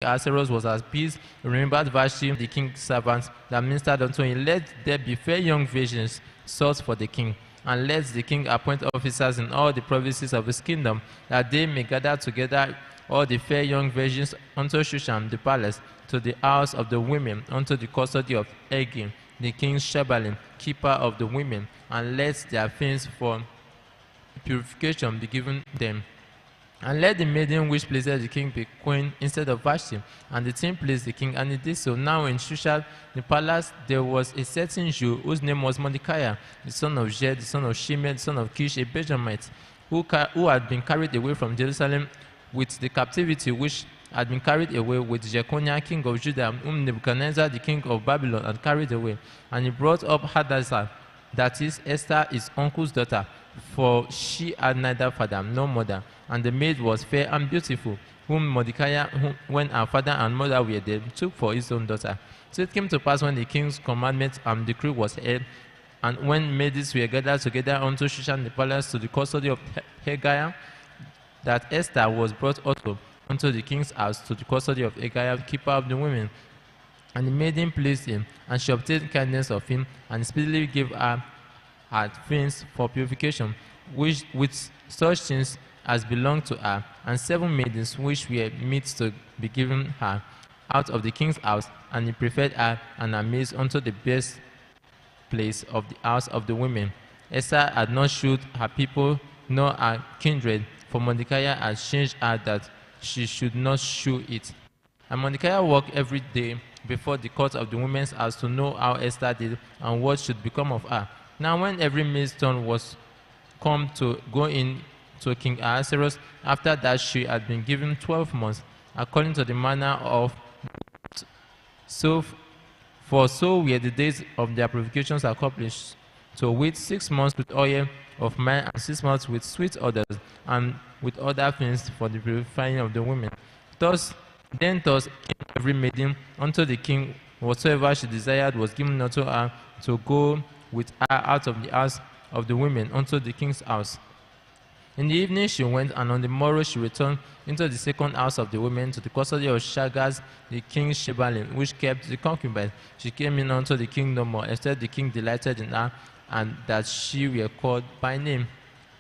Ahasuerus was at peace, he remembered Vashti, the king's servants that ministered unto him. Let there be fair young virgins sought for the king, and let the king appoint officers in all the provinces of his kingdom, that they may gather together all the fair young virgins unto Shushan the palace, to the house of the women, unto the custody of Egin, the king's Shebalim, keeper of the women, and let their things for purification be given them. And let the maiden which pleases the king be queen instead of Vashti. And the thing pleased the king, and he did so. Now in Shushan the palace there was a certain Jew whose name was Mordecai, the son of Jed, the son of Shimei, the son of Kish, a Benjamite, who had been carried away from Jerusalem with the captivity which had been carried away with Jeconiah king of Judah, whom Nebuchadnezzar the king of Babylon had carried away. And he brought up Hadassah, that is Esther his uncle's daughter, for she had neither father nor mother, and the maid was fair and beautiful, whom Mordecai, when her father and mother were dead, took for his own daughter. So it came to pass, when the king's commandment and decree was heard, and when maidens were gathered together unto Shushan the palace to the custody of Hegai, that Esther was brought also unto the king's house to the custody of Hegai, keeper of the women. And the maiden pleased him, and she obtained kindness of him, and speedily gave her things for purification, which with such things as belonged to her, and 7 maidens which were meet to be given her out of the king's house, and he preferred her and her maids unto the best place of the house of the women. Esther had not shewed her people nor her kindred, for Mordecai had changed her that she should not shew it. And Mordecai walked every day before the court of the women's house to know how Esther did and what should become of her. Now when every maid's turn was come to go in to King Ahasuerus, after that she had been given 12 months, according to the manner of so were the days of their purifications accomplished, to wait 6 months with oil of mine, and 6 months with sweet odors, and with other things for the purifying of the women. Thus came every maiden unto the king, whatsoever she desired was given unto her, to go with her out of the house of the women unto the king's house. In the evening she went, and on the morrow she returned into the second house of the women, to the custody of Shagaz, the king's Shebalim, which kept the concubines. She came in unto the king no more, except the king delighted in her, and that she were called by name.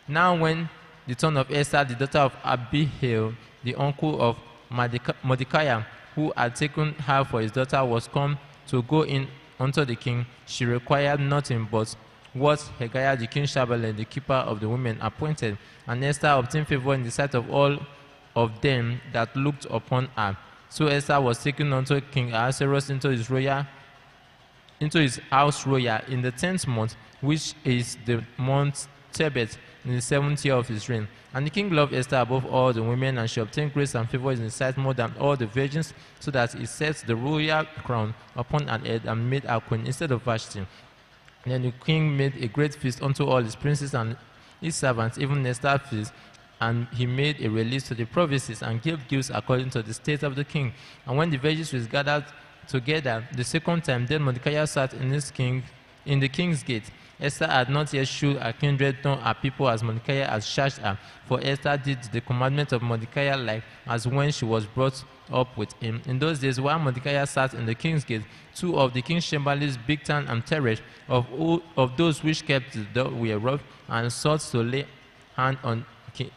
Now when the turn of Esther, the daughter of Abihail, the uncle of Mordecai, who had taken her for his daughter, was come to go in unto the king, she required nothing but what Hegai the king's Shebalim, the keeper of the women, appointed. And Esther obtained favor in the sight of all of them that looked upon her. So Esther was taken unto King Ahasuerus into his house royal in the 10th month, which is the month Tebet, in the 7th year of his reign. And the king loved Esther above all the women, and she obtained grace and favor in his sight more than all the virgins, so that he set the royal crown upon her head and made her queen instead of Vashti. Then the king made a great feast unto all his princes and his servants, even Esther's feast, and he made a release to the provinces and gave gifts according to the state of the king. And when the virgins were gathered together the second time, then Mordecai sat in the king's gate. Esther had not yet shewed her kindred nor her people, as Mordecai had charged her. For Esther did the commandment of Mordecai like as when she was brought up with him. In those days, while Mordecai sat in the king's gate, 2 of the king's chamberlains, Bigtan and Teresh, of those which kept the door, were robbed, and sought to lay hand on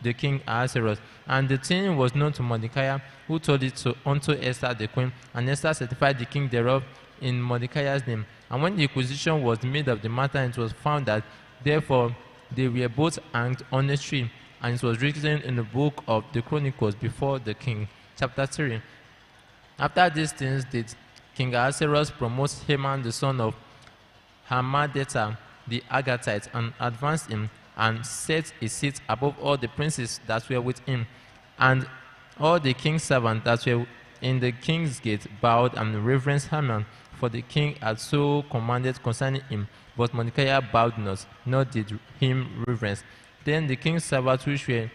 the king Ahasuerus. And the thing was known to Mordecai, who told it unto Esther the queen, and Esther certified the king thereof in Mordecai's name. And when the inquisition was made of the matter, it was found that therefore they were both hanged on a tree, and it was written in the book of the Chronicles before the king. Chapter 3. After these things did King Ahasuerus promote Haman the son of Hammedatha the Agagite, and advanced him, and set a seat above all the princes that were with him. And all the king's servants that were in the king's gate bowed and reverenced Haman, for the king had so commanded concerning him. But Mordecai bowed not, nor did him reverence. Then the king's servants which were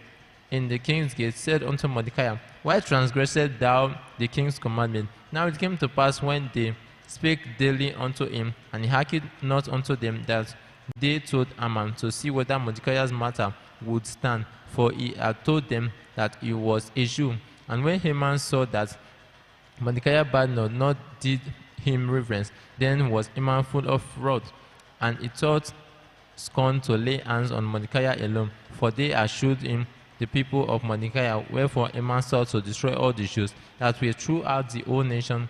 in the king's gate said unto Mordecai, Why transgressed thou the king's commandment? Now it came to pass, when they spake daily unto him, and he hearkened not unto them, that they told Haman to see whether Mordecai's matter would stand, for he had told them that he was a Jew. And when Haman saw that Mordecai bade not did him reverence. Then was Haman full of wrath, and he thought scorn to lay hands on Mordecai alone, for they assured him the people of Mordecai. Wherefore Haman sought to destroy all the Jews that were throughout the whole nation,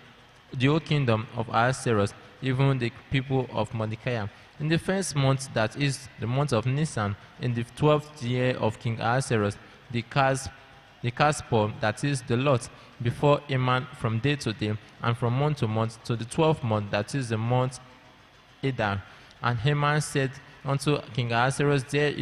the whole kingdom of Ahasuerus, even the people of Mordecai. In the first month, that is the month of Nisan, in the 12th year of King Ahasuerus, the Caspor, that is the lot, before Haman from day to day, and from month to month, to the 12th month, that is the month Adar. And Haman said unto King Ahasuerus, there is